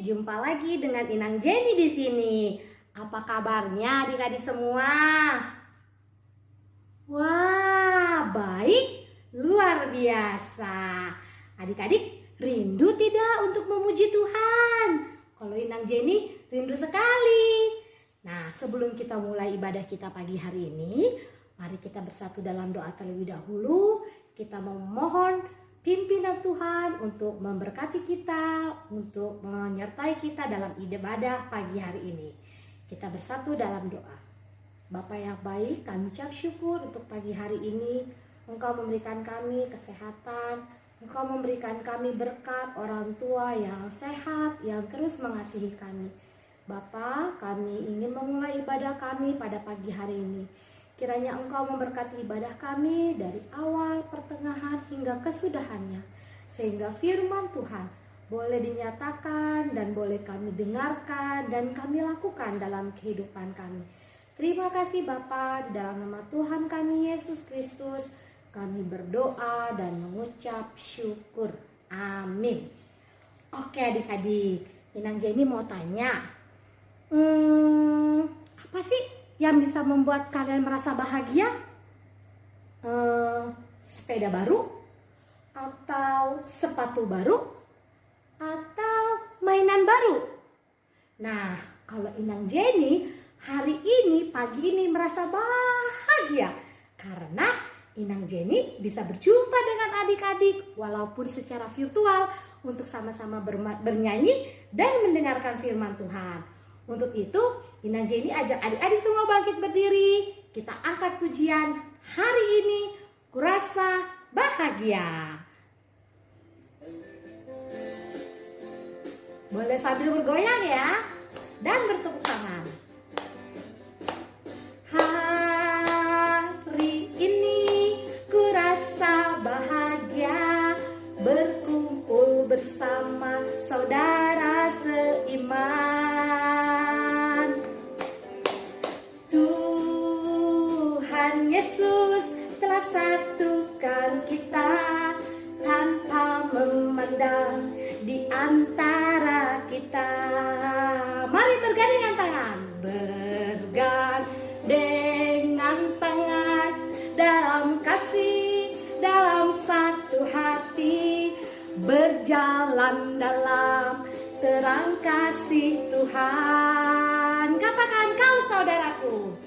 Jumpa lagi dengan Inang Jenny di sini. Apa kabarnya adik-adik semua? Wah, baik, luar biasa. Adik-adik rindu tidak untuk memuji Tuhan? Kalau Inang Jenny rindu sekali. Nah, sebelum kita mulai ibadah kita pagi hari ini, mari kita bersatu dalam doa terlebih dahulu. Kita memohon pimpinan Tuhan untuk memberkati kita, untuk menyertai kita dalam ibadah pagi hari ini. Kita bersatu dalam doa. Bapa yang baik, kami ucap syukur untuk pagi hari ini. Engkau memberikan kami kesehatan, Engkau memberikan kami berkat orang tua yang sehat, yang terus mengasihi kami. Bapa, kami ingin memulai ibadah kami pada pagi hari ini. Kiranya Engkau memberkati ibadah kami dari awal, pertengahan, hingga kesudahannya. Sehingga firman Tuhan boleh dinyatakan dan boleh kami dengarkan dan kami lakukan dalam kehidupan kami. Terima kasih Bapa, di dalam nama Tuhan kami Yesus Kristus, kami berdoa dan mengucap syukur. Amin. Oke adik-adik, Inang Jenny mau tanya, apa sih yang bisa membuat kalian merasa bahagia? Sepeda baru? Atau sepatu baru? Atau mainan baru? Nah, kalau Inang Jenny hari ini, pagi ini merasa bahagia karena Inang Jenny bisa berjumpa dengan adik-adik walaupun secara virtual untuk sama-sama bernyanyi dan mendengarkan firman Tuhan. Untuk itu, Inang Jenny ajak adik-adik semua bangkit berdiri. Kita angkat pujian hari ini, Kurasa Bahagia. Boleh sambil bergoyang ya, dan bertepuk tangan. Hari ini kurasa bahagia, berkumpul bersama saudara seiman. Tuhan Yesus telah satukan kita tanpa memandang di antara kita. Mari bergandengan tangan, bergandengan tangan dalam kasih, dalam satu hati, berjalan dalam terang kasih Tuhan. Katakan kau saudaraku,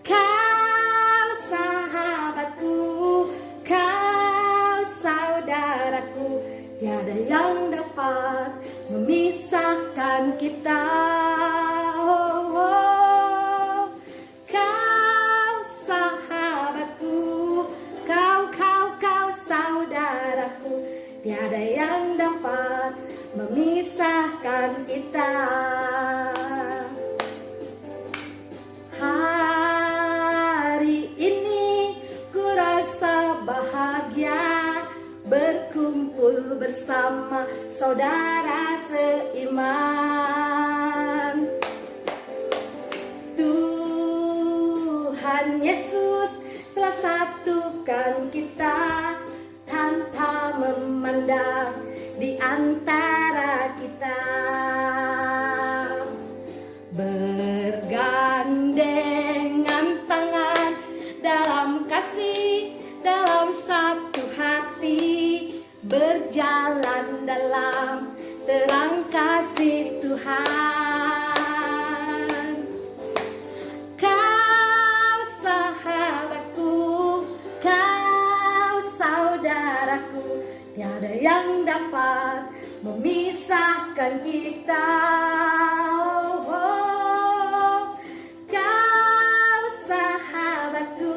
kau sahabatku, kau saudaraku, tiada yang dapat memisahkan kita. Oh, oh. Kau sahabatku, kau saudaraku, tiada yang dapat memisahkan kita. Hari ini kurasa bahagia, berkumpul bersama saudara seiman. Tuhan Yesus telah satukan kita tanpa memandang di antara kita. Bergandengan tangan dalam kasih, dalam satu hati, berjalan dalam terang kasih Tuhan. Kau sahabatku, kau saudaraku, tiada yang dapat memisahkan kita. Oh, oh. Kau sahabatku,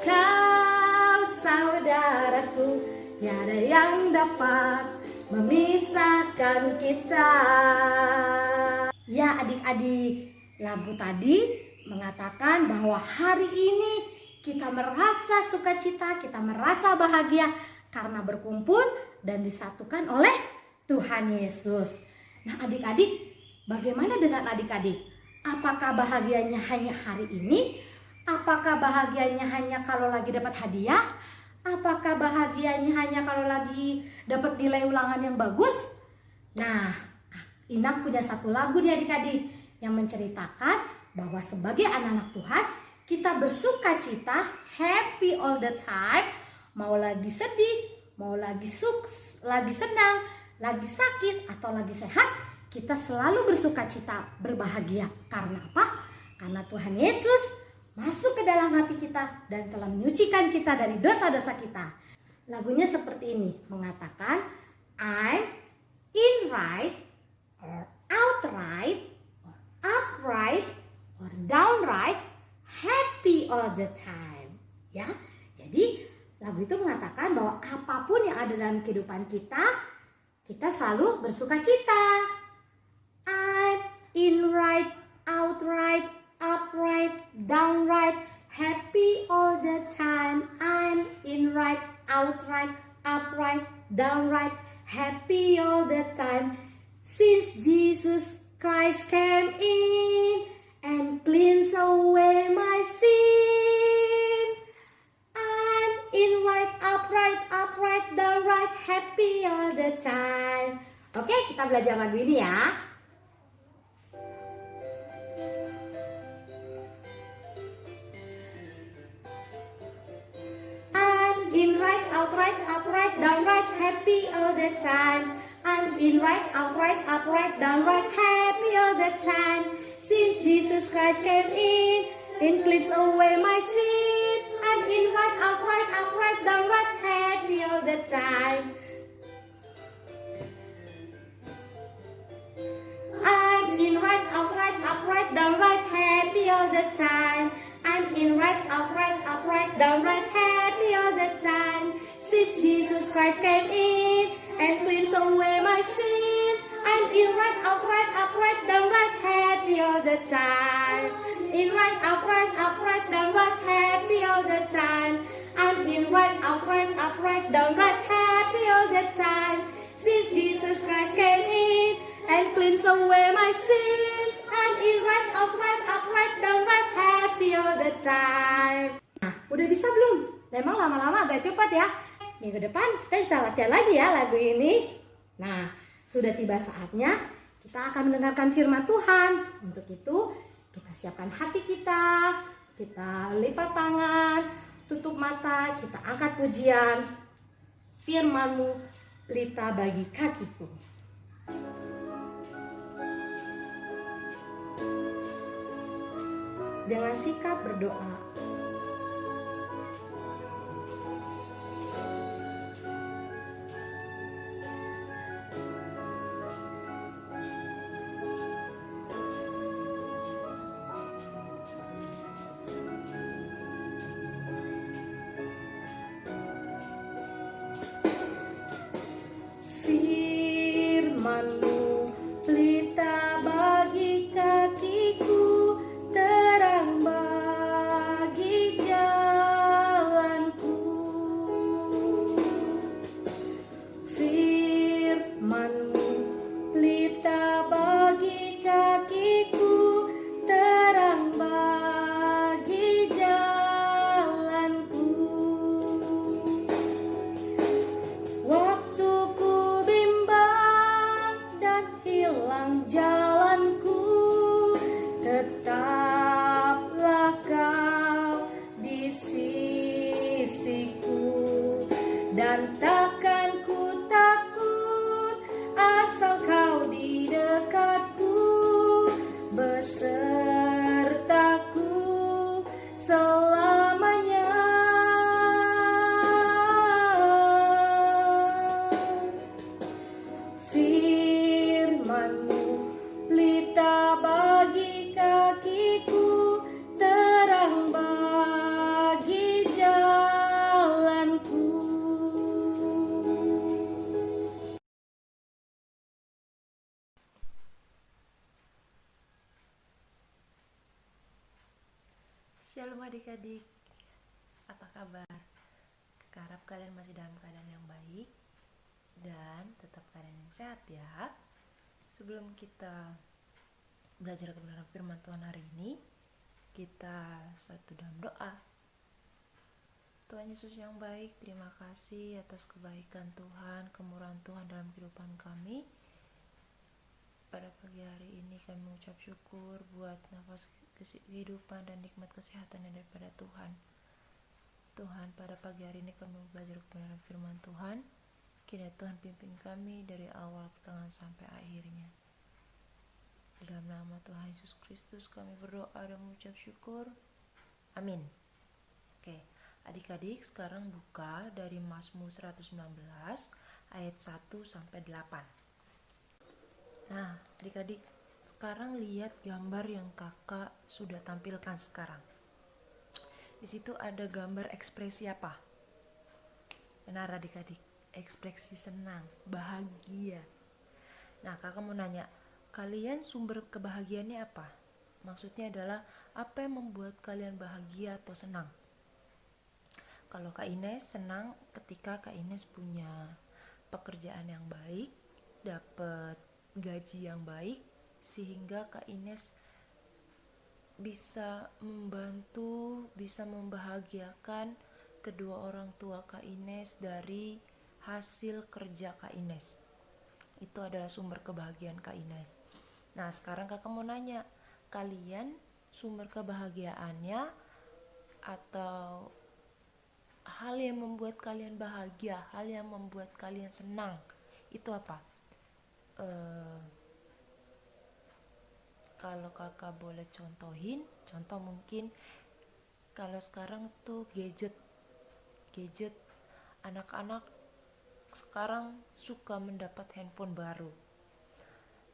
kau saudaraku, tiada yang dapat memisahkan kita. Ya adik-adik, lagu tadi mengatakan bahwa hari ini kita merasa sukacita, kita merasa bahagia karena berkumpul dan disatukan oleh Tuhan Yesus. Nah adik-adik, bagaimana dengan adik-adik? Apakah bahagianya hanya hari ini? Apakah bahagianya hanya kalau lagi dapat hadiah? Apakah bahagianya hanya kalau lagi dapat nilai ulangan yang bagus? Nah, Inang punya satu lagu nih adik-adik yang menceritakan bahwa sebagai anak-anak Tuhan kita bersuka cita, happy all the time. Mau lagi sedih, mau lagi senang, lagi sakit atau lagi sehat, kita selalu bersuka cita, berbahagia. Karena apa? Karena Tuhan Yesus masuk ke dalam hati kita dan telah menyucikan kita dari dosa-dosa kita. Lagunya seperti ini, mengatakan I'm in right or outright or upright or downright happy all the time. Ya, jadi lagu itu mengatakan bahwa apapun yang ada dalam kehidupan kita selalu bersuka cita. I'm in right, outright, upright, downright, happy all the time. I'm in right, outright, upright, downright, happy all the time. Since Jesus Christ came in and cleans away my sins, I'm in right, upright, downright, happy all the time. Oke, kita belajar lagu ini ya. I'm in right, outright, upright, downright, happy all the time. I'm in right, outright, upright, downright, happy all the time. Since Jesus Christ came in and cleans away my sin, I'm in right, outright, upright, downright, happy all the time. I'm in right, outright, upright, downright, happy all the time. I'm in right, outright, upright, downright, happy all the time. Since Jesus Christ came in and cleans away my sins, I'm in right, outright, downright, happy all the time. In right, outright, downright, happy all the time. I'm in right, outright, downright, happy all the time. Since Jesus Christ came in and cleans away my sins, I'm in right, outright, downright, happy all the time. Nah, udah bisa belum? Memang lama-lama agak cepat ya. Minggu depan kita bisa latihan lagi ya lagu ini. Nah, sudah tiba saatnya kita akan mendengarkan firman Tuhan. Untuk itu, kita siapkan hati kita lipat tangan, tutup mata, kita angkat pujian. Firman-Mu, pelita bagi kakiku. Dengan sikap berdoa, firman-Mu, pelita bagi kakiku, terang bagi jalanku. Firman-Mu, pelita bagi kakiku, terang bagi jalanku. Waktu ku bimbang dan hilang jalanku, tetaplah Kau di sisiku, dan takkan ku takut asal Kau di dekatku, besertaku selamanya. Firman-Mu, pelita bagi kakiku, terang bagi jalanku. Shalom adik-adik, apa kabar? Harap kalian masih dalam keadaan yang baik dan tetap keadaan yang sehat ya. Sebelum kita belajar kebenaran firman Tuhan hari ini, kita satu dalam doa. Tuhan Yesus yang baik, terima kasih atas kebaikan Tuhan, kemurahan Tuhan dalam kehidupan kami. Pada pagi hari ini kami mengucap syukur buat nafas kehidupan dan nikmat kesehatan yang daripada Tuhan. Tuhan, pada pagi hari ini kami belajar kebenaran firman Tuhan. Kiranya Tuhan pimpin kami dari awal, pertengahan sampai akhirnya. Dalam nama Tuhan Yesus Kristus kami berdoa dan mengucap syukur. Amin. Oke, adik-adik sekarang buka dari Mazmur 119 ayat 1 sampai 8. Nah, adik-adik sekarang lihat gambar yang kakak sudah tampilkan sekarang. Di situ ada gambar ekspresi apa? Benar adik-adik, ekspresi senang, bahagia. Nah, kakak mau nanya, kalian sumber kebahagiaannya apa? Maksudnya adalah apa yang membuat kalian bahagia atau senang? Kalau Kak Ines senang ketika Kak Ines punya pekerjaan yang baik, dapat gaji yang baik, sehingga Kak Ines bisa membantu, bisa membahagiakan kedua orang tua Kak Ines dari hasil kerja Kak Ines. Itu adalah sumber kebahagiaan Kak Ines. Nah, sekarang kakak mau nanya, kalian sumber kebahagiaannya atau hal yang membuat kalian bahagia, hal yang membuat kalian senang, itu apa? Kalau kakak boleh contohin, contoh mungkin kalau sekarang tuh gadget anak-anak sekarang suka mendapat handphone baru,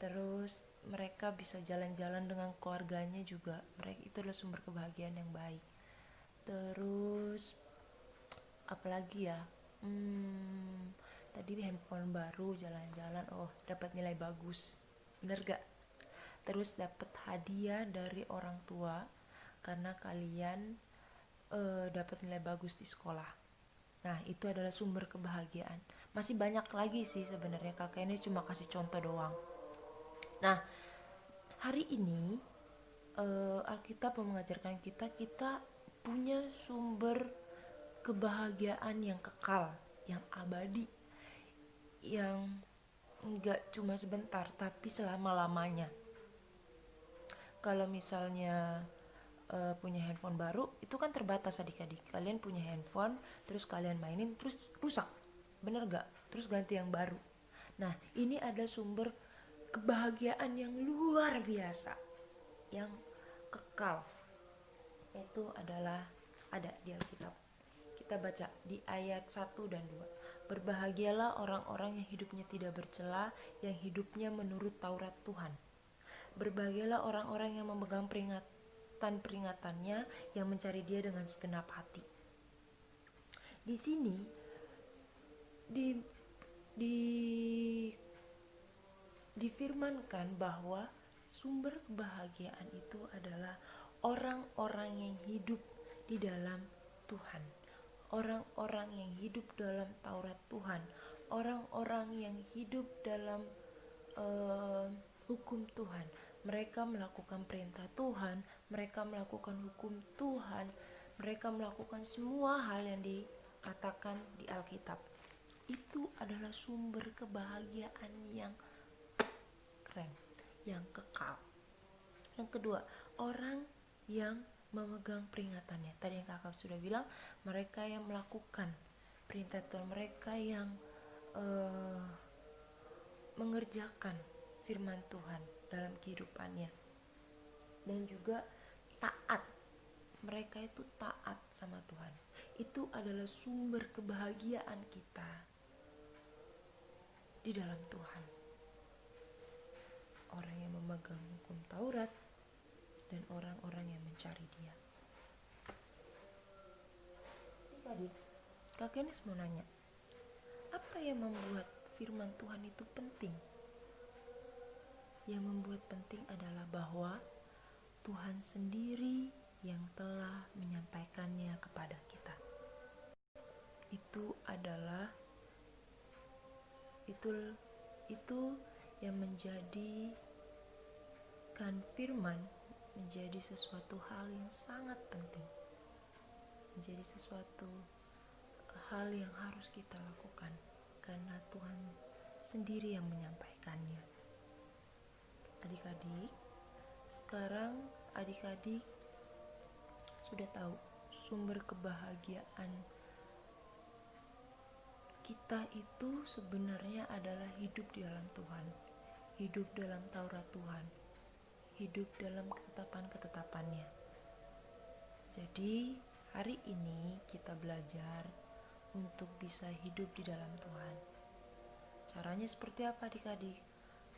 terus mereka bisa jalan-jalan dengan keluarganya juga, mereka itu adalah sumber kebahagiaan yang baik. Terus apalagi ya, tadi handphone baru, jalan-jalan, oh dapat nilai bagus, bener gak? Terus dapat hadiah dari orang tua karena kalian dapat nilai bagus di sekolah. Nah, itu adalah sumber kebahagiaan. Masih banyak lagi sih sebenarnya, kakak ini cuma kasih contoh doang. Nah, hari ini Alkitab mengajarkan kita punya sumber kebahagiaan yang kekal, yang abadi, yang enggak cuma sebentar tapi selama-lamanya. Kalau misalnya punya handphone baru, itu kan terbatas adik-adik. Kalian punya handphone, terus kalian mainin, terus rusak, bener gak? Terus ganti yang baru. Nah, ini ada sumber kebahagiaan yang luar biasa, yang kekal. Itu adalah ada di Alkitab. Kita baca di ayat 1 dan 2. Berbahagialah orang-orang yang hidupnya tidak bercela, yang hidupnya menurut Taurat Tuhan. Berbahagialah orang-orang yang memegang peringatan-peringatannya, yang mencari Dia dengan segenap hati. Di sini difirmankan bahwa sumber kebahagiaan itu adalah orang-orang yang hidup di dalam Tuhan, orang-orang yang hidup dalam Taurat Tuhan, orang-orang yang hidup dalam hukum Tuhan. Mereka melakukan perintah Tuhan, mereka melakukan hukum Tuhan, mereka melakukan semua hal yang dikatakan di Alkitab. Itu adalah sumber kebahagiaan yang keren, yang kekal. Yang kedua, orang yang memegang peringatannya. Tadi yang kakak sudah bilang, mereka yang melakukan perintah Tuhan, mereka yang mengerjakan firman Tuhan dalam kehidupannya, dan juga taat. Mereka itu taat sama Tuhan. Itu adalah sumber kebahagiaan kita di dalam Tuhan. Orang yang memegang hukum Taurat dan orang-orang yang mencari Dia. Jadi, kakak Ines mau nanya, apa yang membuat firman Tuhan itu penting? Yang membuat penting adalah bahwa Tuhan sendiri yang telah menyampaikannya kepada kita. Itu adalah itu yang menjadikan firman menjadi sesuatu hal yang sangat penting, menjadi sesuatu hal yang harus kita lakukan karena Tuhan sendiri yang menyampaikannya. adik-adik, sekarang adik-adik sudah tahu sumber kebahagiaan kita itu sebenarnya adalah hidup di dalam Tuhan, hidup dalam Taurat Tuhan, hidup dalam ketetapan-ketetapannya. Jadi hari ini kita belajar untuk bisa hidup di dalam Tuhan. Caranya seperti apa adik-adik?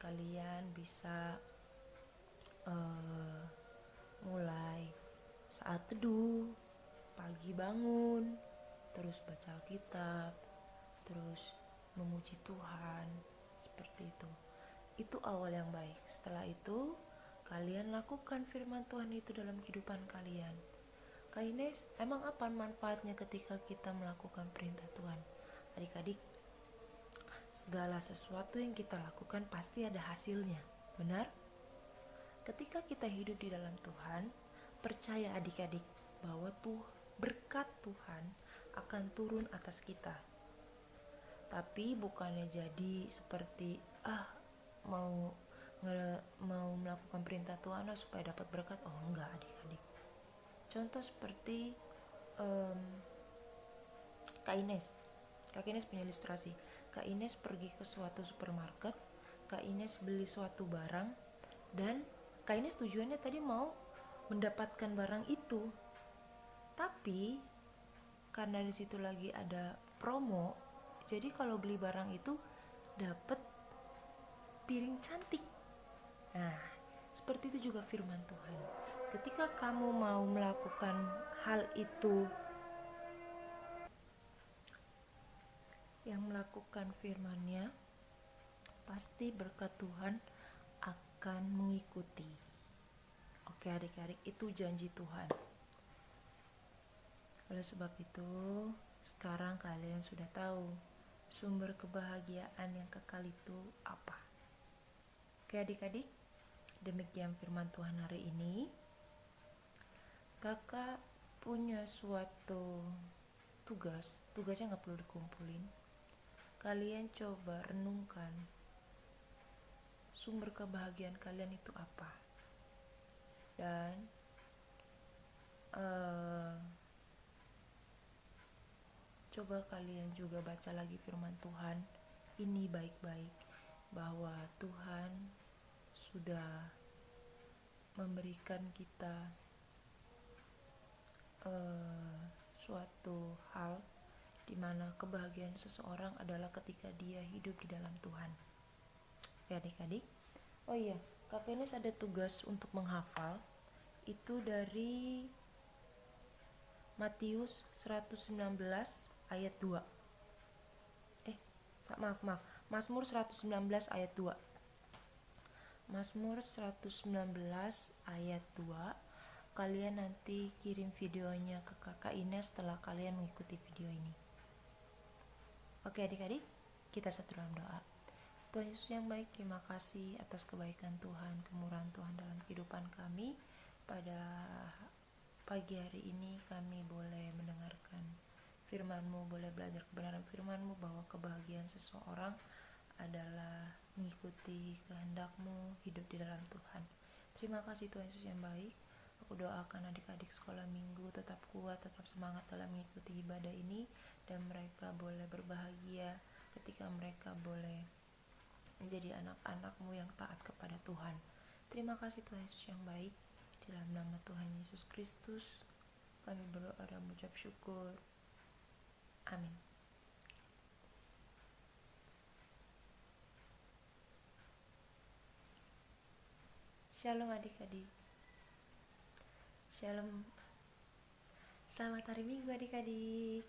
Kalian bisa mulai saat teduh, pagi bangun, terus baca Alkitab, terus memuji Tuhan, seperti itu. Itu awal yang baik. Setelah itu, kalian lakukan firman Tuhan itu dalam kehidupan kalian. Kak Ines, emang apa manfaatnya ketika kita melakukan perintah Tuhan? Adik-adik, segala sesuatu yang kita lakukan pasti ada hasilnya, benar? Ketika kita hidup di dalam Tuhan, percaya adik-adik bahwa berkat Tuhan akan turun atas kita. Tapi bukannya jadi seperti mau melakukan perintah Tuhan supaya dapat berkat. Oh enggak adik-adik. Contoh seperti Kak Ines punya ilustrasi. Kak Ines pergi ke suatu supermarket, Kak Ines beli suatu barang, dan Kak Ines tujuannya tadi mau mendapatkan barang itu. Tapi karena di situ lagi ada promo, jadi kalau beli barang itu dapat piring cantik. Nah, seperti itu juga firman Tuhan. Ketika kamu mau melakukan hal itu, yang melakukan firman-Nya, pasti berkat Tuhan akan mengikuti. Oke adik-adik, itu janji Tuhan. Oleh sebab itu, sekarang kalian sudah tahu sumber kebahagiaan yang kekal itu apa. Oke adik-adik, demikian firman Tuhan hari ini. Kakak punya suatu tugasnya gak perlu dikumpulin. Kalian coba renungkan sumber kebahagiaan kalian itu apa. Dan coba kalian juga baca lagi firman Tuhan ini baik-baik, bahwa Tuhan sudah memberikan kita suatu hal di mana kebahagiaan seseorang adalah ketika dia hidup di dalam Tuhan. Oke adik-adik. Oh iya, Kak Ines ada tugas untuk menghafal. Itu dari Matius 119 ayat 2. Maaf. Mazmur 119 ayat 2. Mazmur 119 ayat 2. Kalian nanti kirim videonya ke Kakak Ines setelah kalian mengikuti video ini. Oke adik-adik, kita satu dalam doa. Tuhan Yesus yang baik, terima kasih atas kebaikan Tuhan, kemurahan Tuhan dalam kehidupan kami. Pada pagi hari ini kami boleh mendengarkan firman-Mu, boleh belajar kebenaran firman-Mu, bahwa kebahagiaan seseorang adalah mengikuti kehendak-Mu, hidup di dalam Tuhan. Terima kasih Tuhan Yesus yang baik. Aku doakan adik-adik sekolah minggu tetap kuat, tetap semangat dalam mengikuti ibadah ini, dan mereka boleh berbahagia ketika mereka boleh menjadi anak-anak-Mu yang taat kepada Tuhan. Terima kasih Tuhan Yesus yang baik. Dalam nama Tuhan Yesus Kristus kami berdoa dan mengucap syukur. Amin. Shalom adik-adik. Shalom. Selamat hari Minggu adik-adik.